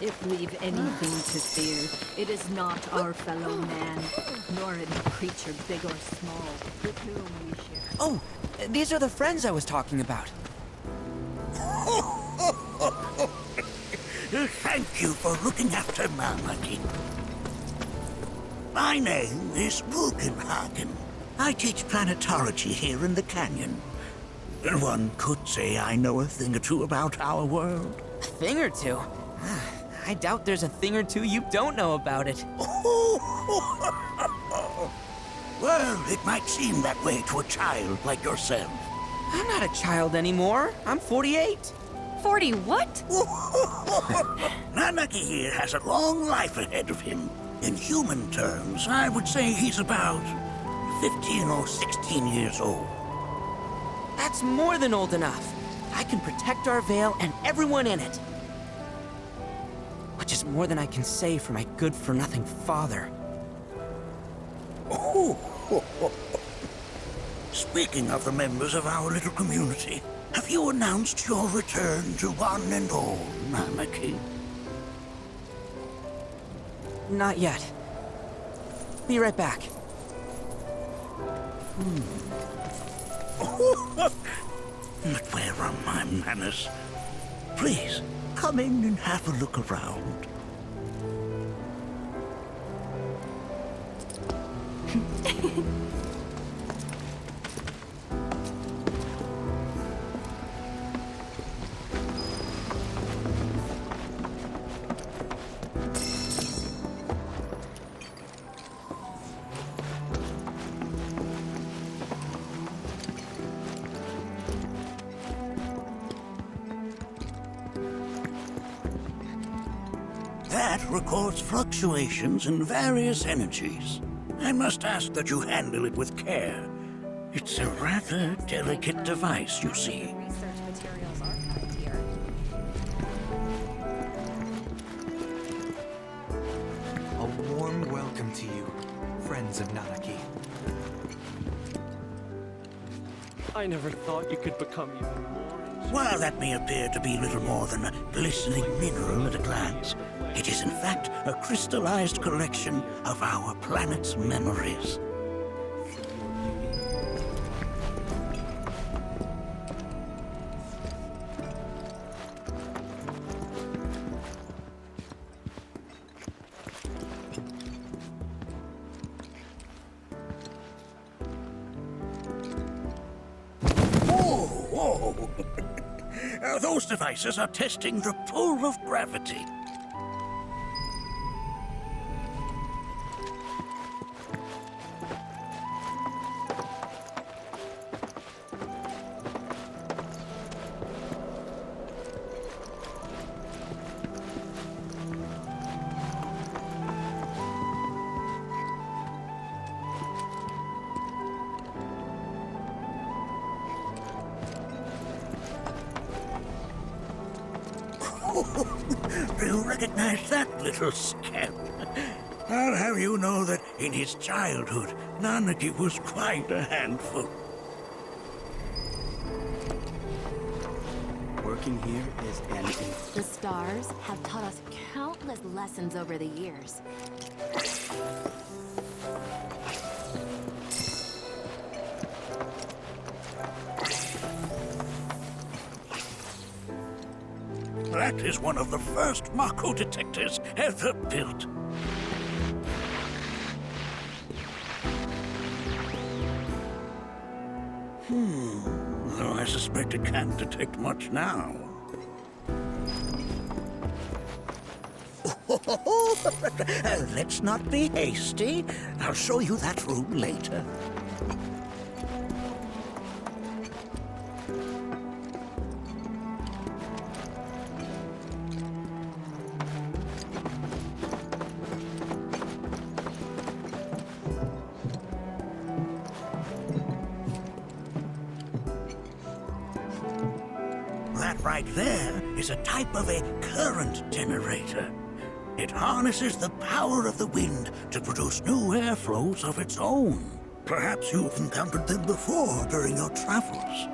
If we've anything to fear, it is not our fellow man, nor any creature big or small, with whom we share. Oh, these are the friends I was talking about. Thank you for looking after Nanaki. My name is Bugenhagen. I teach planetology here in the canyon. One could say I know a thing or two about our world. A thing or two? I doubt there's a thing or two you don't know about it. Well, it might seem that way to a child like yourself. I'm not a child anymore. I'm 48. 40 what? Nanaki here has a long life ahead of him. In human terms, I would say he's about 15 or 16 years old. That's more than old enough. I can protect our Veil and everyone in it. Which is more than I can say for my good-for-nothing father. Speaking of the members of our little community, have you announced your return to one and all, Nanaki? Not yet. Be right back. But where are my manners? Please, come in and have a look around. That records fluctuations in various energies. I must ask that you handle it with care. It's a rather delicate device, you see. Research materials archived here. A warm welcome to you, friends of Nanaki. I never thought you could become even more. While that may appear to be little more than a glistening mineral at a glance, it is in fact a crystallized collection of our planet's memories. Whoa! Those devices are testing the pull of gravity. Do you recognize that little scamp? I'll have you know that in his childhood, Nanaki was quite a handful. Working here is an The stars have taught us countless lessons over the years. That is one of the first Mako detectors ever built. Though I suspect it can't detect much now. Let's not be hasty. I'll show you that room later. That right there is a type of a current generator. It harnesses the power of the wind to produce new airflows of its own. Perhaps you've encountered them before during your travels.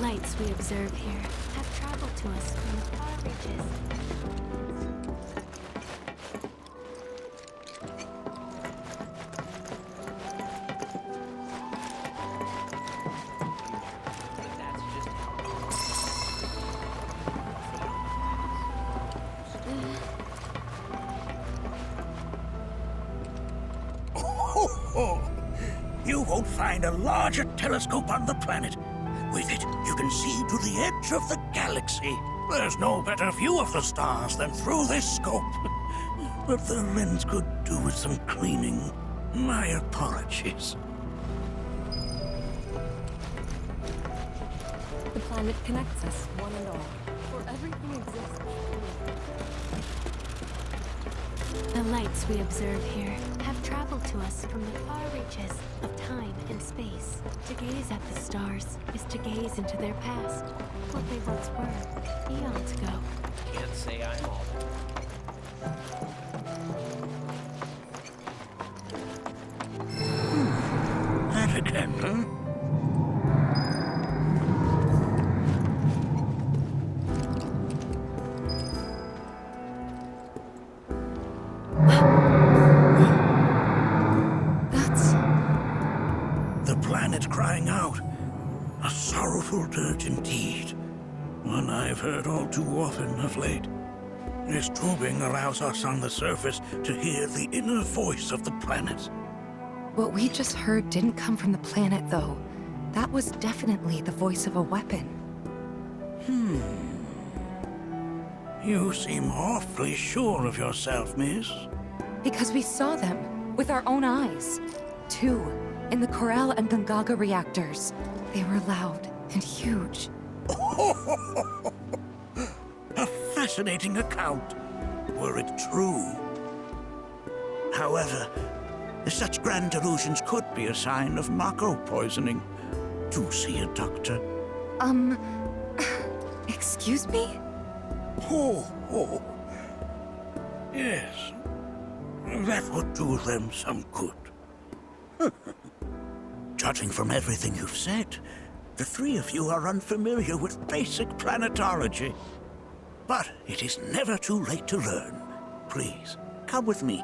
lights we observe here have traveled to us from the far reaches. You won't find a larger telescope on the planet. With it, you can see to the edge of the galaxy. There's no better view of the stars than through this scope. But the lens could do with some cleaning. My apologies. The planet connects us, one and all. For everything exists. The lights we observe here have traveled to us from the far reaches of time and space. To gaze at the stars is to gaze into their past, what they once were, eons ago. Can't say I'm all. That again, huh? The planet crying out. A sorrowful dirge indeed. One I've heard all too often of late. This tubing allows us on the surface to hear the inner voice of the planet. What we just heard didn't come from the planet, though. That was definitely the voice of a weapon. You seem awfully sure of yourself, miss. Because we saw them with our own eyes. 2, in the Corel and Gungaga reactors. They were loud and huge. A fascinating account, were it true. However, such grand delusions could be a sign of Mako poisoning. Do see a doctor. Excuse me? Oh. Yes. That would do them some good. Judging from everything you've said, the three of you are unfamiliar with basic planetology. But it is never too late to learn. Please, come with me.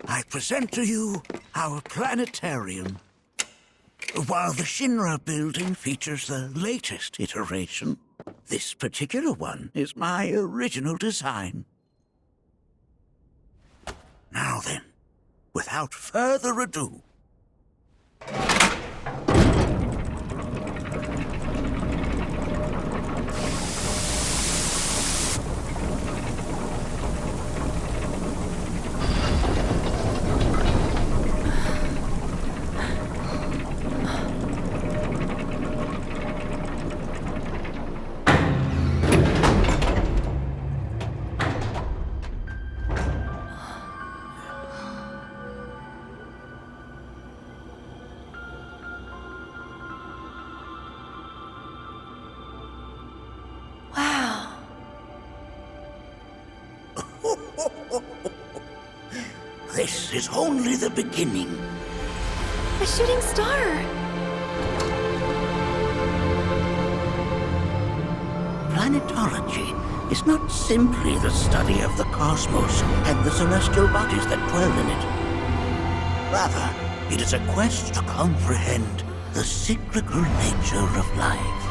I present to you our planetarium. While the Shinra building features the latest iteration, this particular one is my original design. Now then, without further ado, Wow. this is only the beginning. A shooting star! Planetology is not simply the study of the cosmos and the celestial bodies that dwell in it. Rather, it is a quest to comprehend the cyclical nature of life.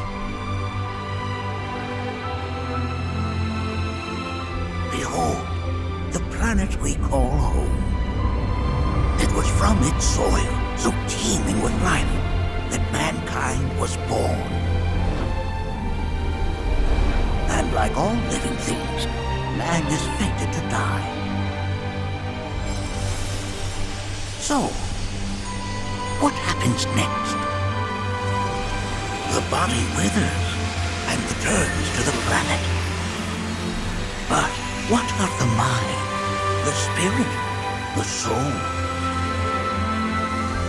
Behold, the planet we call home. It was from its soil, so teeming with life, that mankind was born. And like all living things, man is fated to die. So, what happens next? The body withers and returns to the planet. But what of the mind, the spirit, the soul?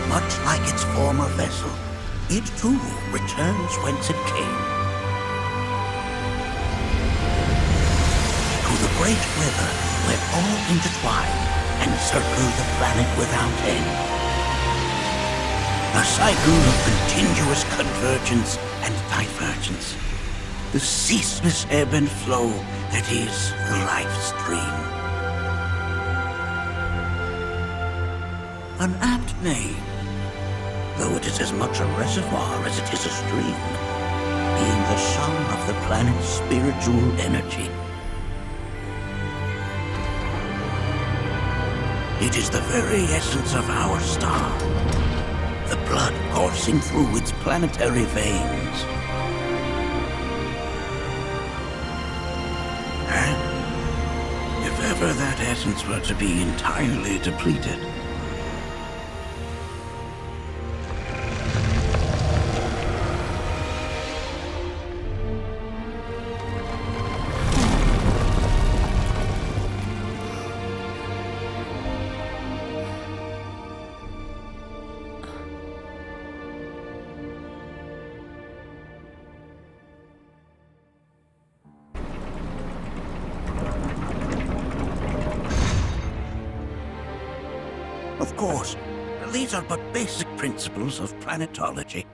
Much like its former vessel, it too returns whence it came. To the great river where all intertwine and circle the planet without end. A cycle of continuous convergence and divergence. The ceaseless ebb and flow that is the life stream. An apt name, though it is as much a reservoir as it is a stream, being the sum of the planet's spiritual energy. It is the very essence of our star, the blood coursing through its planetary veins. And if ever that essence were to be entirely depleted, of course, these are but basic principles of planetology.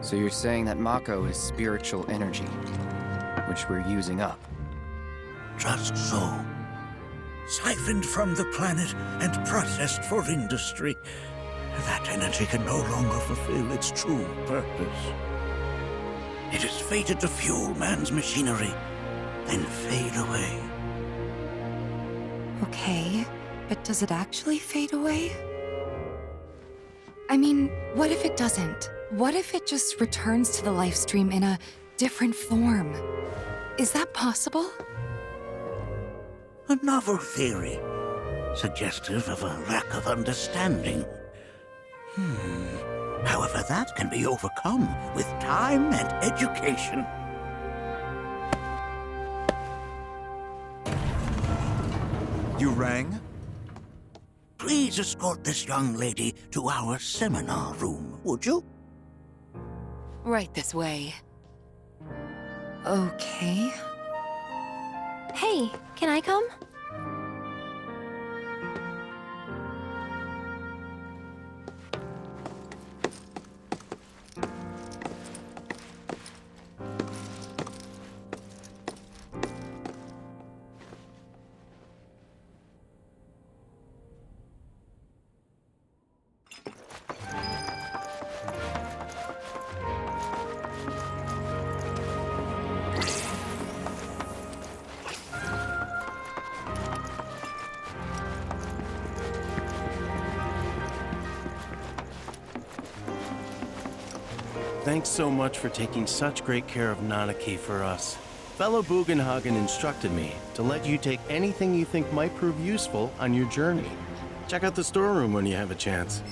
So you're saying that Mako is spiritual energy, which we're using up? Just so. Siphoned from the planet and processed for industry, that energy can no longer fulfill its true purpose. It is fated to fuel man's machinery, then fade away. Okay, but does it actually fade away? I mean, what if it doesn't? What if it just returns to the life stream in a different form? Is that possible? A novel theory, suggestive of a lack of understanding. However, that can be overcome with time and education. You rang? Please escort this young lady to our seminar room, would you? Right this way. Okay. Hey, can I come? Thanks so much for taking such great care of Nanaki for us. Fellow Bugenhagen instructed me to let you take anything you think might prove useful on your journey. Check out the storeroom when you have a chance.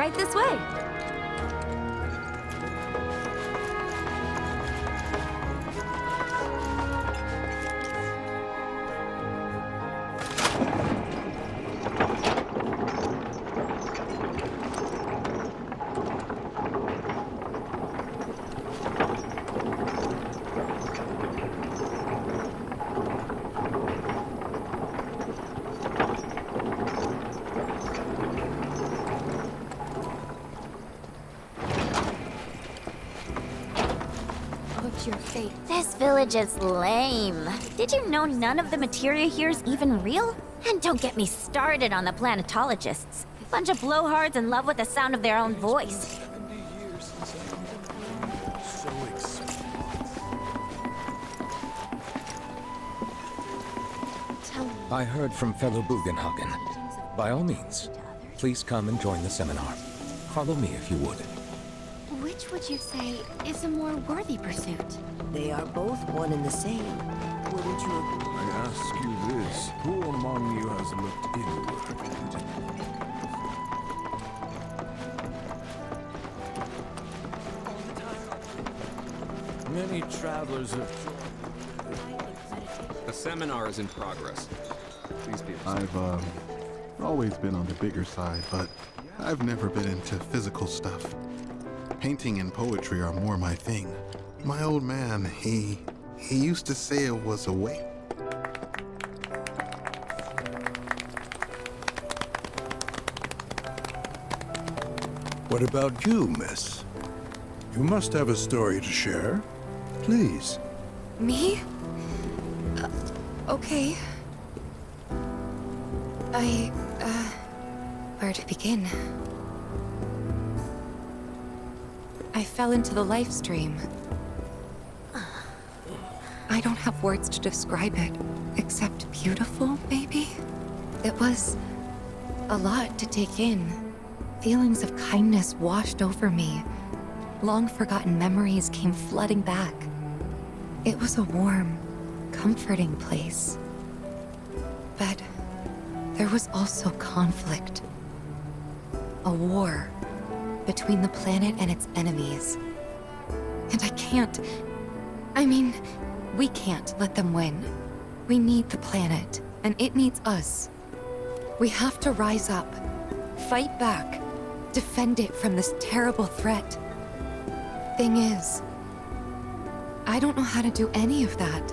Right this way. Your fate. This village is lame. Did you know none of the materia here is even real? And don't get me started on the planetologists. Bunch of blowhards in love with the sound of their own voice. I heard from fellow Bugenhagen. By all means, please come and join the seminar. Follow me if you would. Which would you say is a more worthy pursuit? They are both one and the same. Wouldn't you agree? I ask you this, who among you has looked inward? Many travelers have... A seminar is in progress. Please be I've always been on the bigger side, but I've never been into physical stuff. Painting and poetry are more my thing. My old man, he used to say it was a way. What about you, miss? You must have a story to share. Please. Me? Okay. Where to begin? I fell into the life stream. I don't have words to describe it, except beautiful, maybe? It was a lot to take in. Feelings of kindness washed over me. Long-forgotten memories came flooding back. It was a warm, comforting place. But there was also conflict. A war between the planet and its enemies. And we can't let them win. We need the planet, and it needs us. We have to rise up, fight back, defend it from this terrible threat. Thing is, I don't know how to do any of that.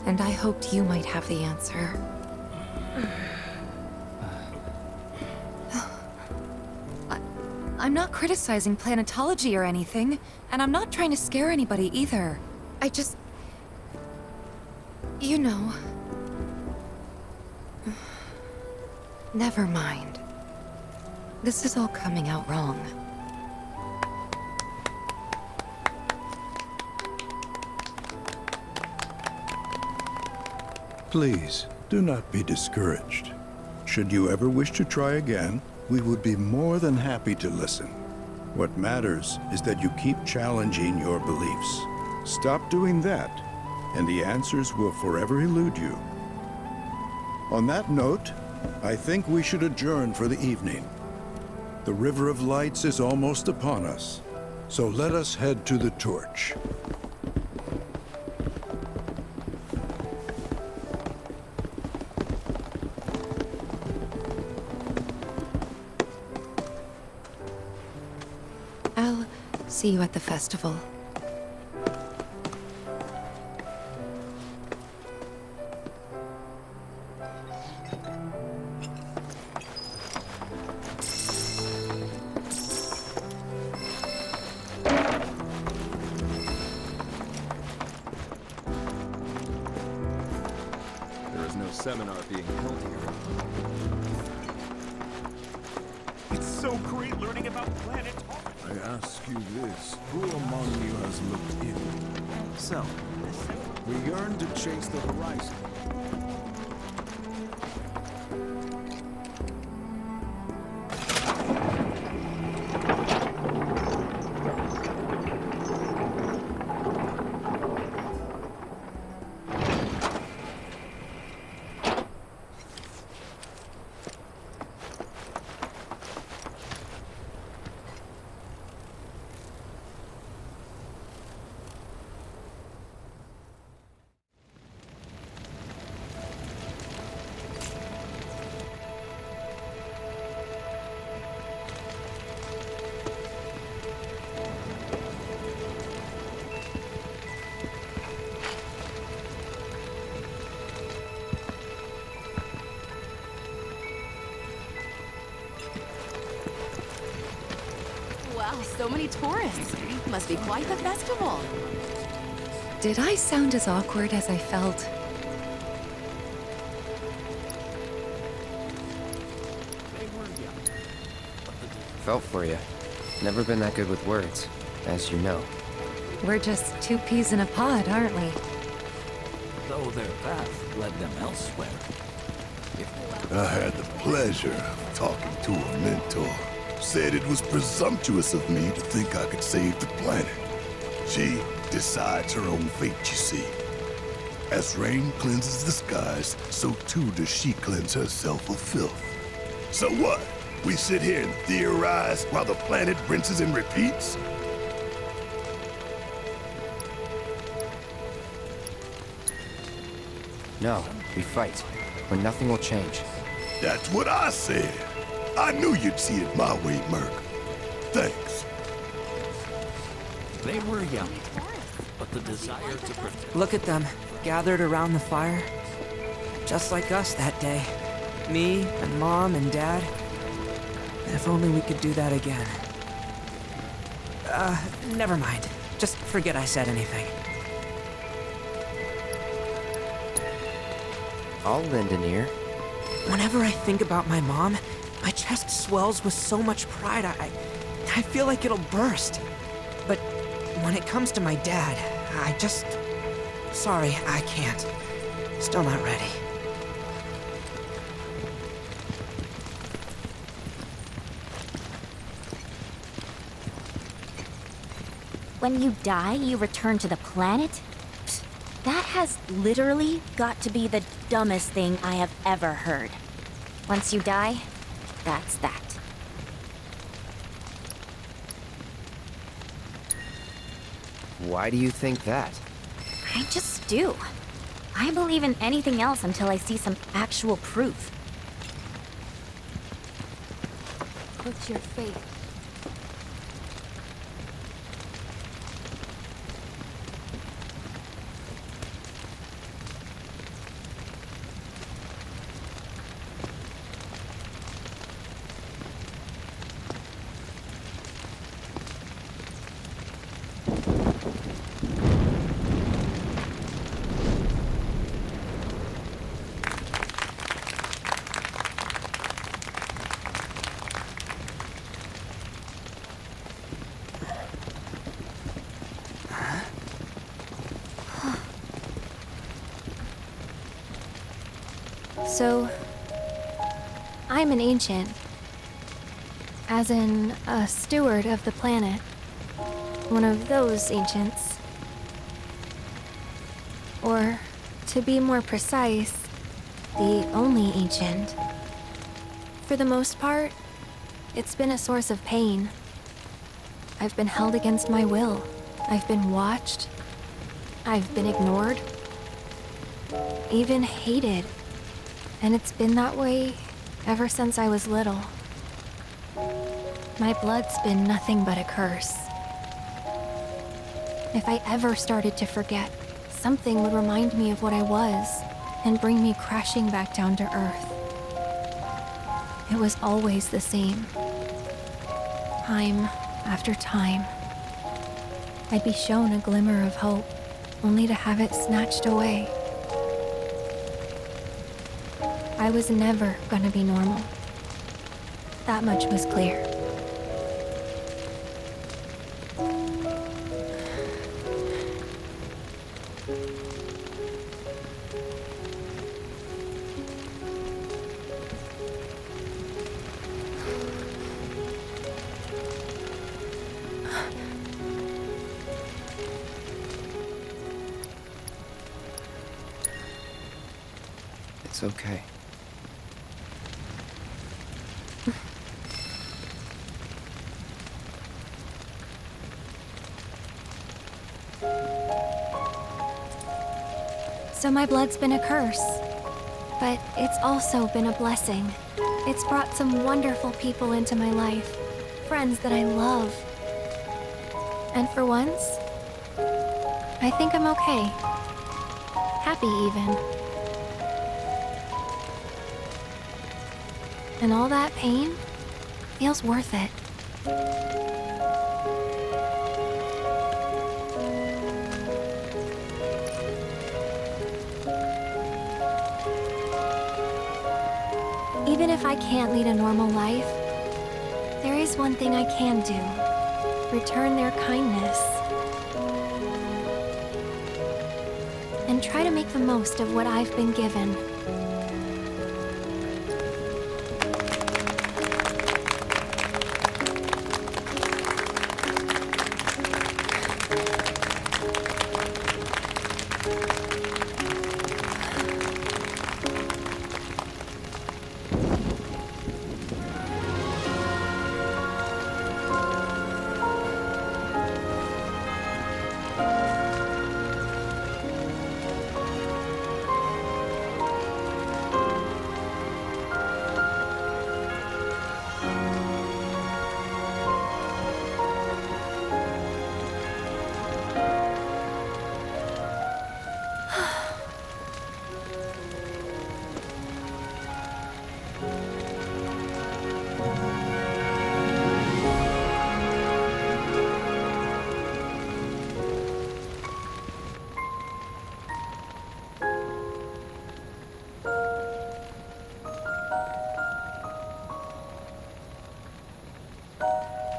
And I hoped you might have the answer. I'm not criticizing planetology or anything, and I'm not trying to scare anybody either. I just... You know... Never mind. This is all coming out wrong. Please, do not be discouraged. Should you ever wish to try again, we would be more than happy to listen. What matters is that you keep challenging your beliefs. Stop doing that, and the answers will forever elude you. On that note, I think we should adjourn for the evening. The River of Lights is almost upon us, so let us head to the torch. I'll see you at the festival. There is no seminar being held here. It's so great learning about planetology. I ask you this, who among you has looked in? So, We yearn to chase the horizon. Wow, so many tourists. Must be quite the festival. Did I sound as awkward as I felt? Felt for you. Never been that good with words, as you know. We're just two peas in a pod, aren't we? Though their path led them elsewhere. I had the pleasure of talking to a mentor. Said it was presumptuous of me to think I could save the planet. She decides her own fate, you see. As rain cleanses the skies, so too does she cleanse herself of filth. So what? We sit here and theorize while the planet rinses and repeats? No, we fight, when nothing will change. That's what I said. I knew you'd see it my way, Merc. Thanks. They were young, but the desire to protect... Look at them, gathered around the fire. Just like us that day. Me and Mom and Dad. If only we could do that again. Never mind. Just forget I said anything. I'll lend an ear. Whenever I think about my mom, my chest swells with so much pride, I feel like it'll burst. But when it comes to my dad, I just... Sorry, I can't. Still not ready. When you die, you return to the planet? Psst, that has literally got to be the dumbest thing I have ever heard. Once you die, that's that. Why do you think that? I just do. I believe in anything else until I see some actual proof. What's your fate? So, I'm an ancient. As in, a steward of the planet. One of those ancients. Or, to be more precise, the only ancient. For the most part, it's been a source of pain. I've been held against my will. I've been watched. I've been ignored. Even hated. And it's been that way ever since I was little. My blood's been nothing but a curse. If I ever started to forget, something would remind me of what I was and bring me crashing back down to Earth. It was always the same. Time after time. I'd be shown a glimmer of hope, only to have it snatched away. I was never gonna be normal. That much was clear. It's okay. So my blood's been a curse. But it's also been a blessing. It's brought some wonderful people into my life. Friends that I love. And for once, I think I'm okay. Happy even. And all that pain feels worth it. Even if I can't lead a normal life, there is one thing I can do. Return their kindness. And try to make the most of what I've been given.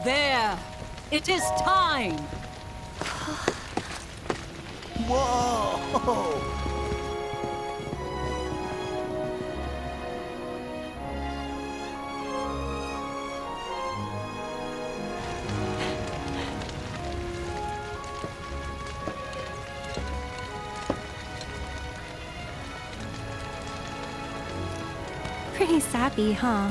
There! It is time! Whoa! Pretty sappy, huh?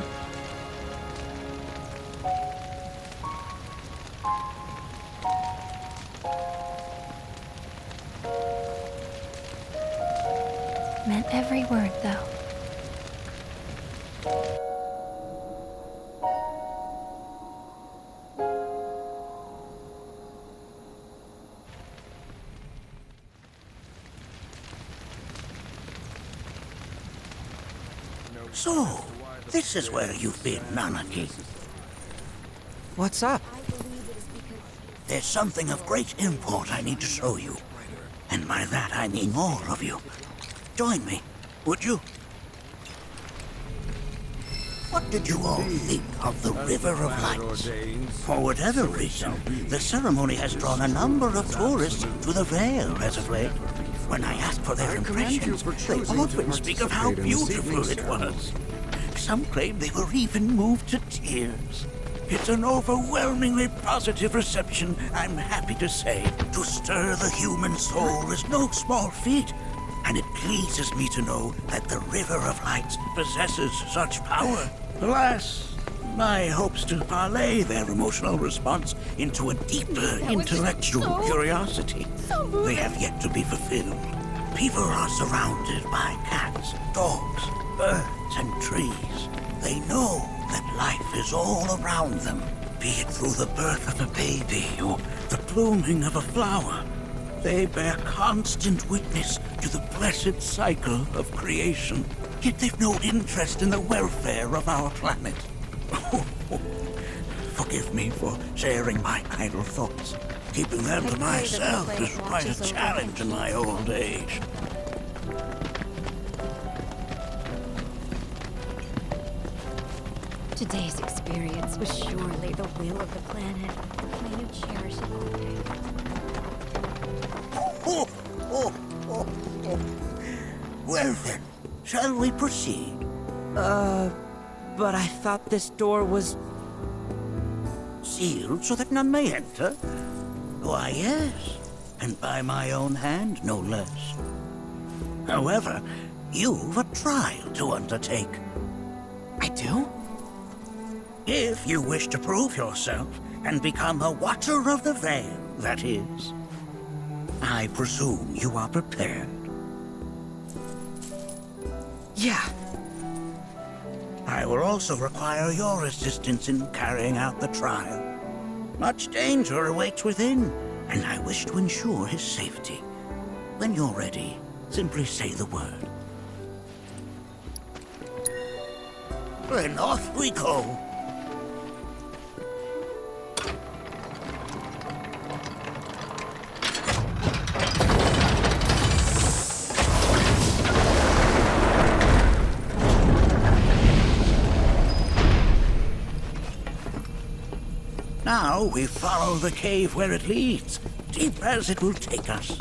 Meant every word, though. So, this is where you've been, Nanaki. What's up? There's something of great import I need to show you. And by that I mean all of you. Join me, would you? What did you all think of the River of Lights? For whatever reason, the ceremony has drawn a number of tourists to the Vale as of late. When I ask for their impressions, they often speak of how beautiful it was. Some claim they were even moved to tears. It's an overwhelmingly positive reception, I'm happy to say. To stir the human soul is no small feat, and it pleases me to know that the River of Lights possesses such power. Alas, my hopes to parlay their emotional response into a deeper intellectual curiosity, they have yet to be fulfilled. People are surrounded by cats, dogs, birds, and trees. They know that life is all around them, be it through the birth of a baby or the blooming of a flower. They bear constant witness to the blessed cycle of creation, yet they've no interest in the welfare of our planet. Forgive me for sharing my idle thoughts. Keeping them to myself is quite a challenge in my old age. Today's experience was surely the will of the planet. May you cherish it always. Well then, shall we proceed? But I thought this door was... Sealed so that none may enter? Why, yes. And by my own hand, no less. However, you've a trial to undertake. I do? If you wish to prove yourself and become a Watcher of the Vale, that is. I presume you are prepared. Yeah. I will also require your assistance in carrying out the trial. Much danger awaits within, and I wish to ensure his safety. When you're ready, simply say the word. Then off we go. Now we follow the cave where it leads, deep as it will take us.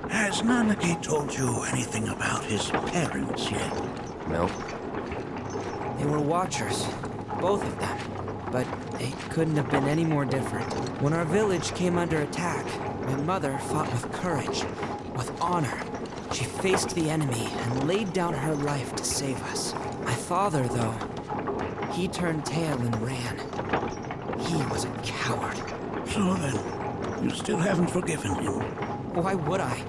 Has Nanaki told you anything about his parents yet? Nope. They were watchers, both of them. But they couldn't have been any more different. When our village came under attack, my mother fought with courage, with honor. She faced the enemy and laid down her life to save us. My father, though, he turned tail and ran. He was a coward. So then, you still haven't forgiven him? Why would I?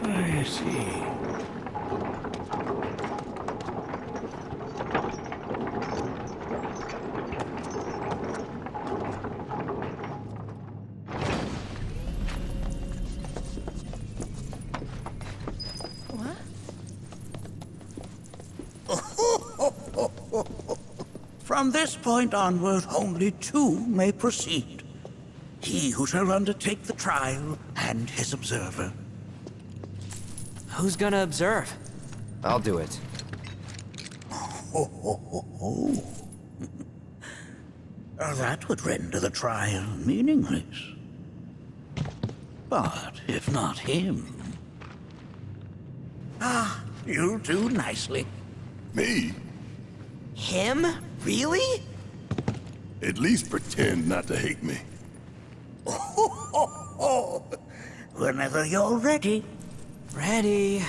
I see. From this point onward, only two may proceed. He who shall undertake the trial, and his observer. Who's gonna observe? I'll do it. That would render the trial meaningless. But if not him... you'll do nicely. Me? Him? Really? At least pretend not to hate me. Whenever you're ready. Ready.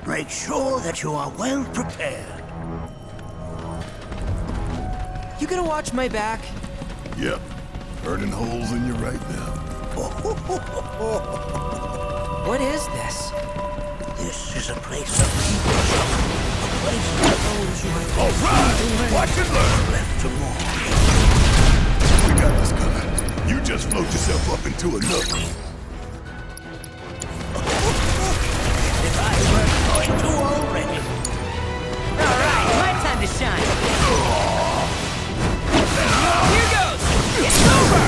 Make sure that you are well prepared. You gonna watch my back? Yep. Burning holes in you right now. What is this? This is a place of people. A place for those who have Alright! Watch and learn! left to mourn. We got this covered. You just float yourself up into another. Going to already. Alright, my time to shine. Here goes! It's over!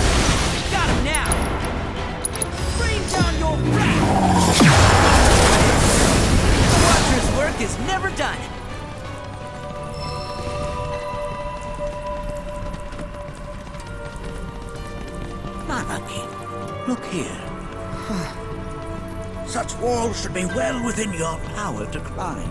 Got him now! Bring down your wrath! The Watcher's work is never done. Nanaki, look here. Such walls should be well within your power to climb.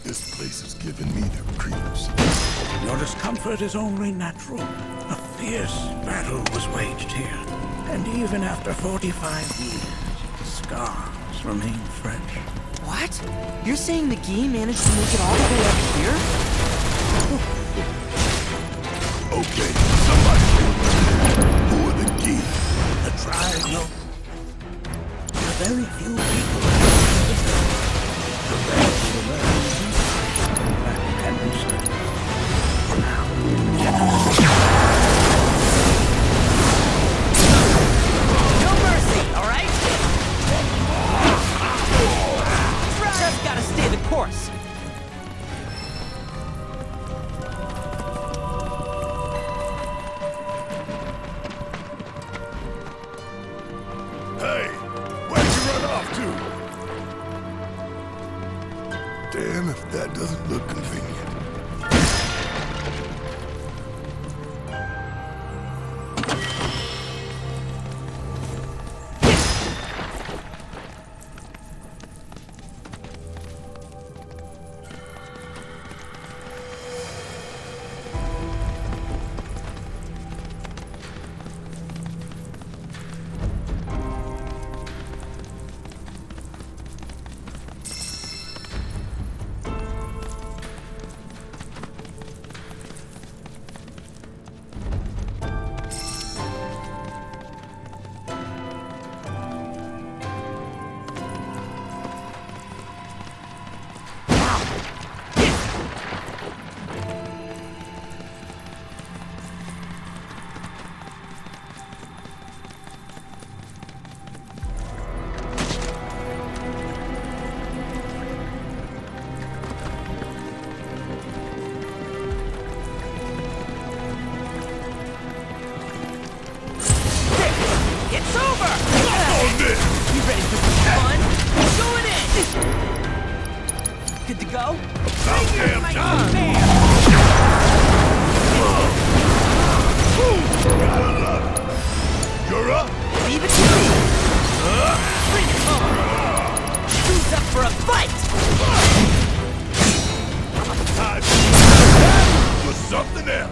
This place is giving me the creeps. Your discomfort is only natural. A fierce battle was waged here. And even after 45 years, scars remain fresh. What? You're saying McGee managed to make it all the way up here? Okay, somebody. Who are the Gee? The tribe, no. There are very few people. The course! Hey, where'd you run off to? Damn if that doesn't look convenient. It's over! You ready for some fun? Going in! Good to go? About damn time! Gotta love it. You're up? Leave it to me! Bring it on! Who's up for a fight? That was something else.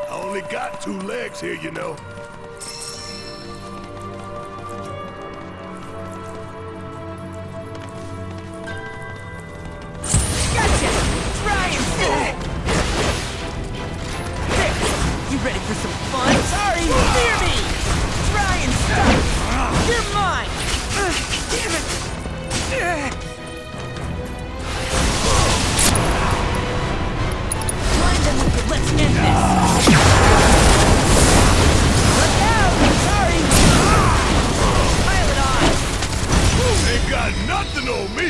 I only got 2 legs here, you know. Gotcha! Try and stick! You ready for some fun? Sorry, fear me! Try and stop! You're mine! Damn it! Blind them with your let's end this! Look out! Sorry! Pile it on! Ain't got nothing on me!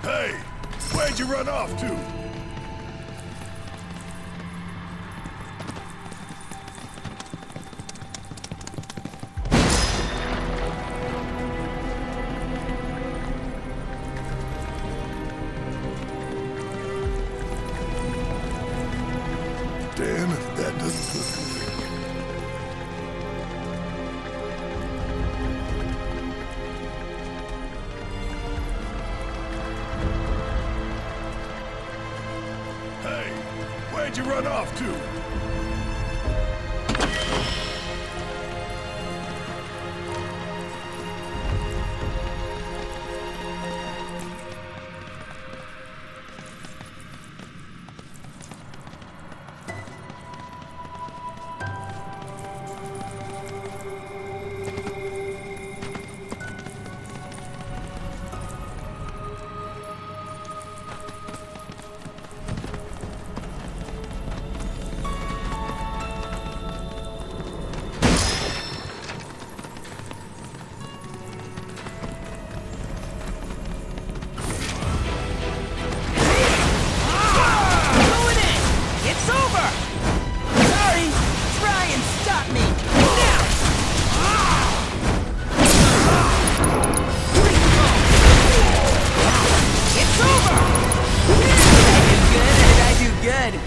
Hey, where'd you run off to? Damn if that doesn't look convenient. Hey, where'd you run off to? good!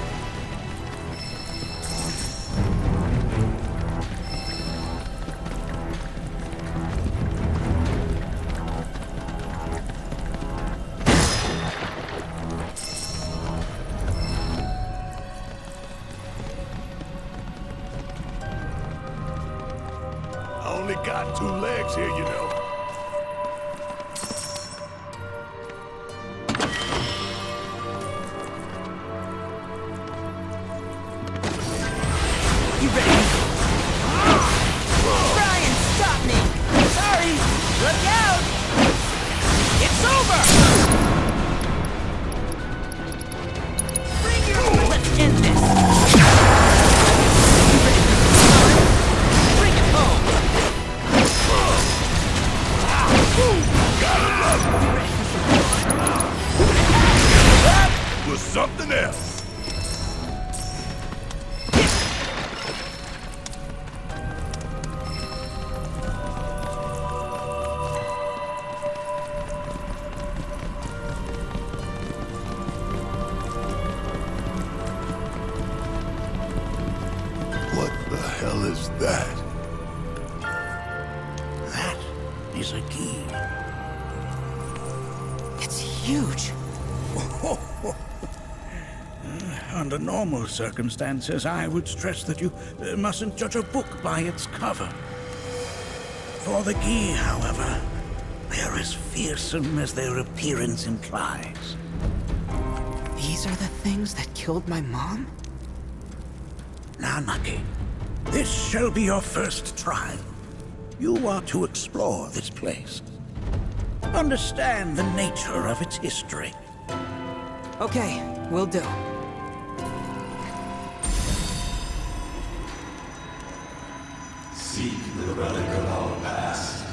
I only got 2 legs here, you know. You ready? Try and stop me! Sorry! Look out! It's over! Bring your... Let's end this! You ready for the sun? Bring it home! Gotta love it! That was something else. What the hell is that? That is a key. It's huge. Under normal circumstances, I would stress that you mustn't judge a book by its cover. For the key, however, they're as fearsome as their appearance implies. These are the things that killed my mom? Now, Nucky, this shall be your first trial. You are to explore this place. Understand the nature of its history. Okay, will do. Seek the relic of our past.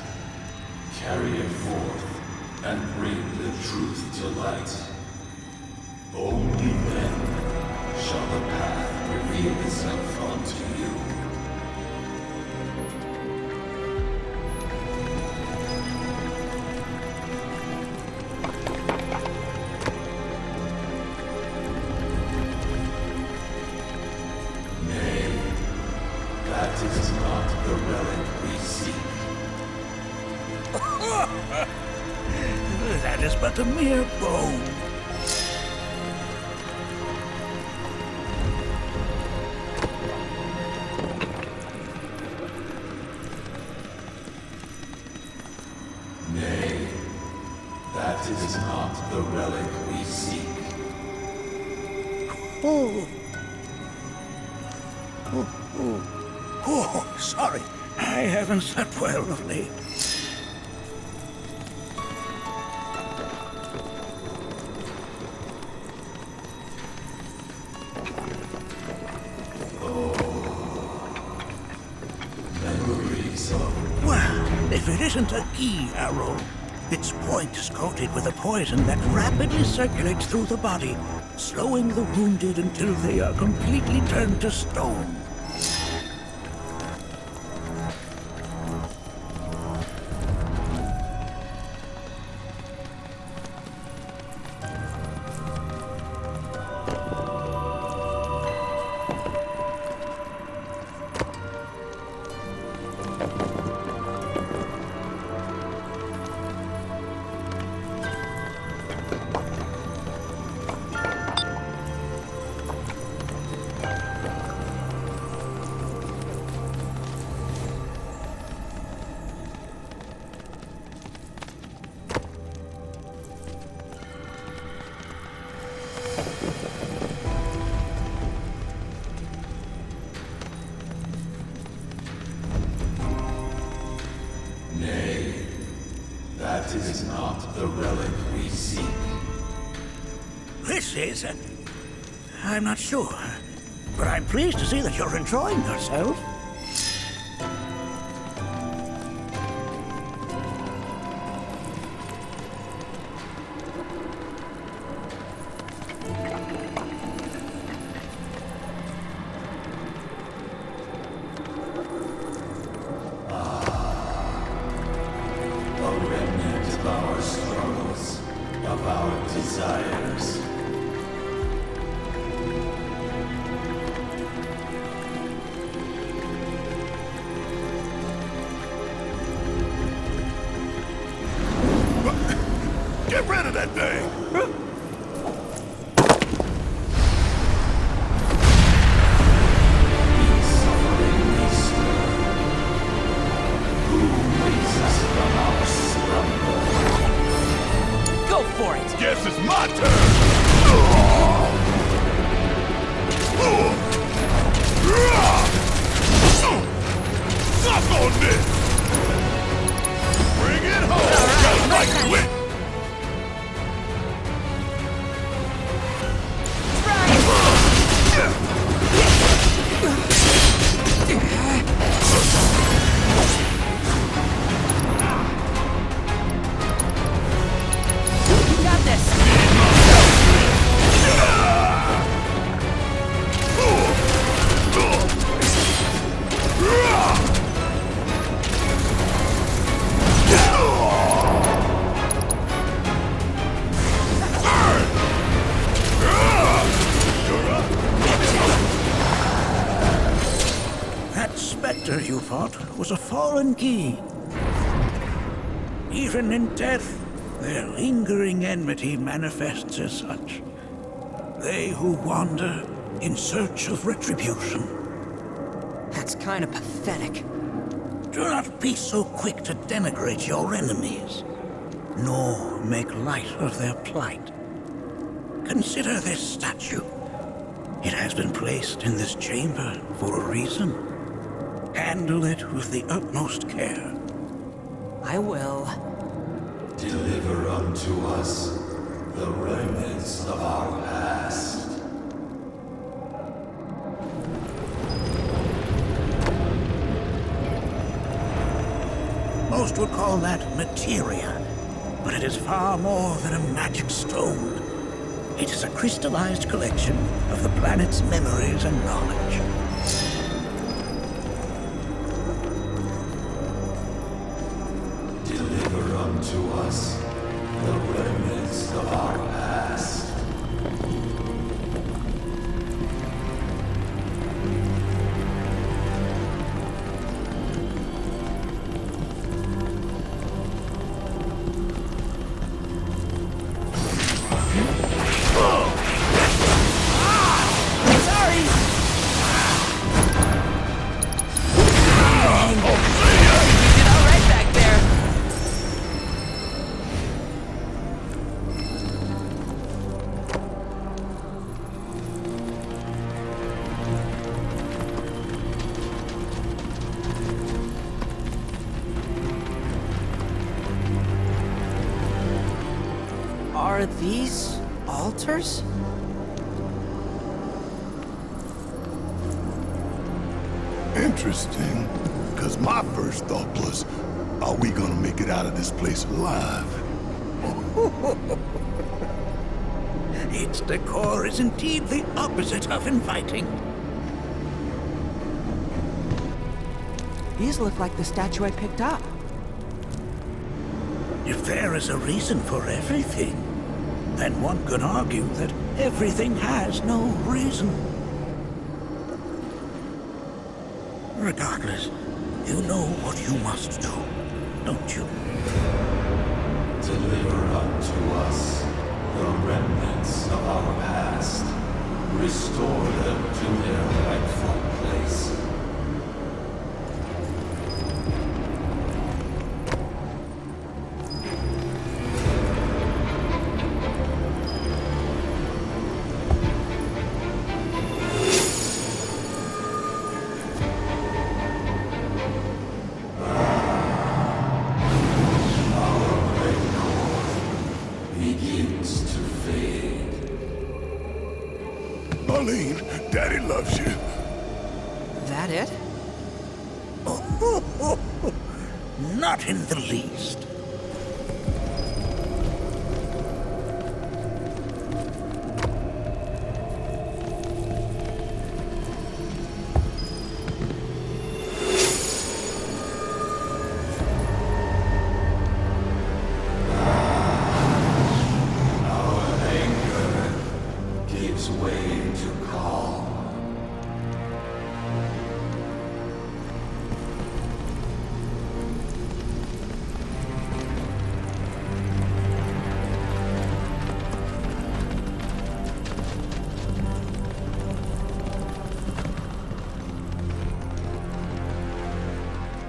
Carry it forth and bring the truth to light. Only then shall the path reveal itself unto you. Nay, that is not the relic we seek. That is but a mere bone. Nay, that is not the relic we seek. Oh. Oh, sorry. I haven't slept well of late. Memories of... Well, if it isn't a key arrow, its point is coated with a poison that rapidly circulates through the body, slowing the wounded until they are completely turned to stone. Nay, that is not the relic we seek. This is... I'm not sure, but I'm pleased to see that you're enjoying yourself. A remnant of our struggles, of our desires. monster you fought was a fallen king. Even in death, their lingering enmity manifests as such. They who wander in search of retribution. That's kind of pathetic. Do not be so quick to denigrate your enemies, nor make light of their plight. Consider this statue. It has been placed in this chamber for a reason. Handle it with the utmost care. I will. Deliver unto us the remnants of our past. Most would call that materia, but it is far more than a magic stone. It is a crystallized collection of the planet's memories and knowledge. Deliver unto us the remnants of our past. Are these altars? Interesting. Because my first thought was, are we gonna make it out of this place alive? Its decor is indeed the opposite of inviting. These look like the statue I picked up. If there is a reason for everything, then one could argue that everything has no reason. Regardless, you know what you must do, don't you? Deliver unto us the remnants of our past. Restore them to their rightful place. Marlene, Daddy loves you. That it? Not in the least.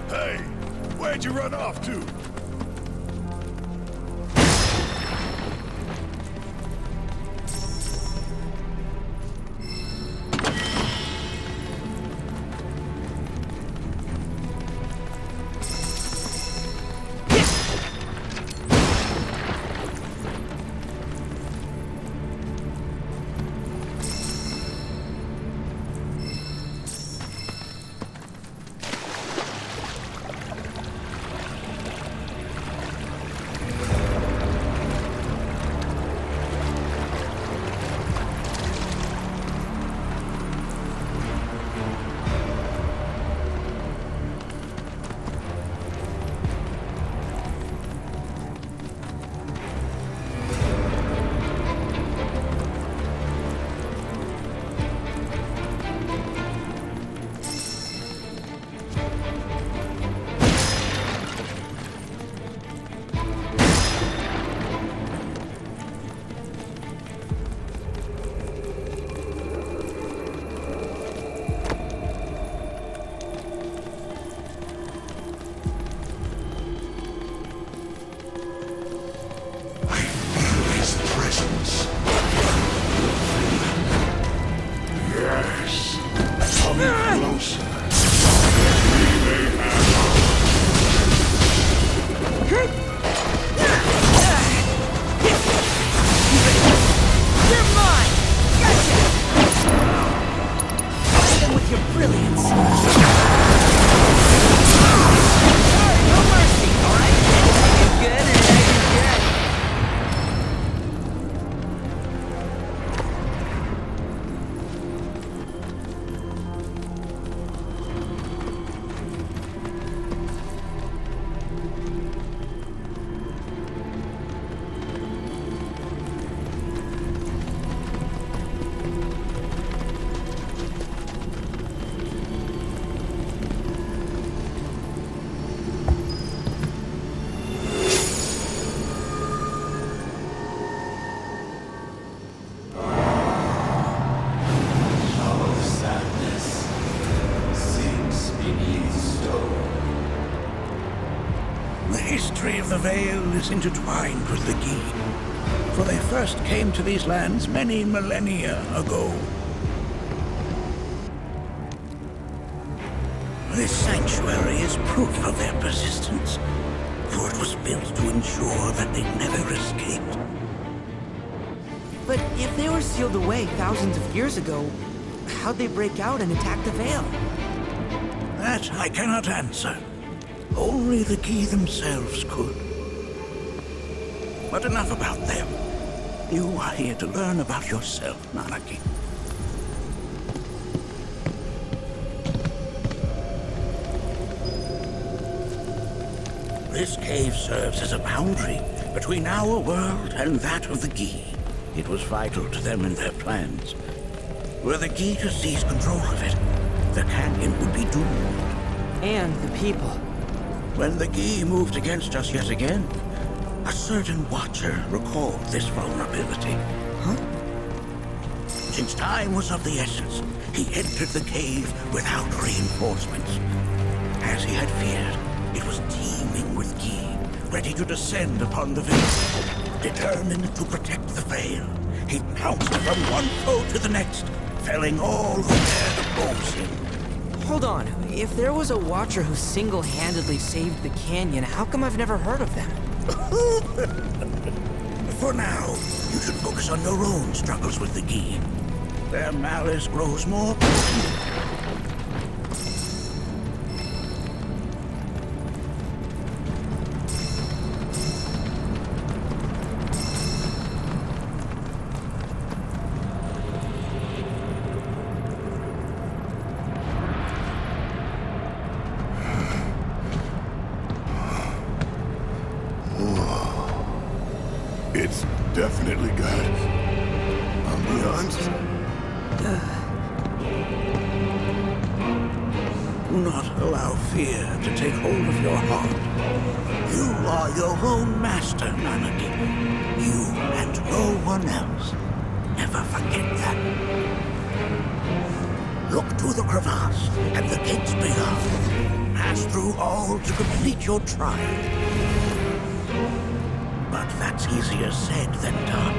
Hey, where'd you run off to? close. You're mine! Gotcha! Fight them with your brilliance. Sorry, no mercy, alright? You good or you good? Our sadness sinks beneath stone. The history of the Vale is intertwined with the Gi, for they first came to these lands many millennia ago. This sanctuary is proof of their persistence, for it was built to ensure that they never escaped. But if they were sealed away thousands of years ago, how'd they break out and attack the Vale? That I cannot answer. Only the Gi themselves could. But enough about them. You are here to learn about yourself, Nanaki. This cave serves as a boundary between our world and that of the Gi. It was vital to them in their plans. Were the Gi to seize control of it, the canyon would be doomed. And the people. When the Gi moved against us yet again, a certain Watcher recalled this vulnerability. Huh? Since time was of the essence, he entered the cave without reinforcements. As he had feared, it was teeming with Gi, ready to descend upon the village. Determined to protect the Vale, he pounced from one foe to the next, felling all who dared oppose him. Hold on. If there was a Watcher who single-handedly saved the canyon, how come I've never heard of them? For now, you should focus on your own struggles with the Gi. Their malice grows more potent. It's definitely got ambiance. Do not allow fear to take hold of your heart. You are your own master, Nanaki. You and no one else. Never forget that. Look to the crevasse and the gates beyond. Pass through all to complete your trial. But that's easier said than done.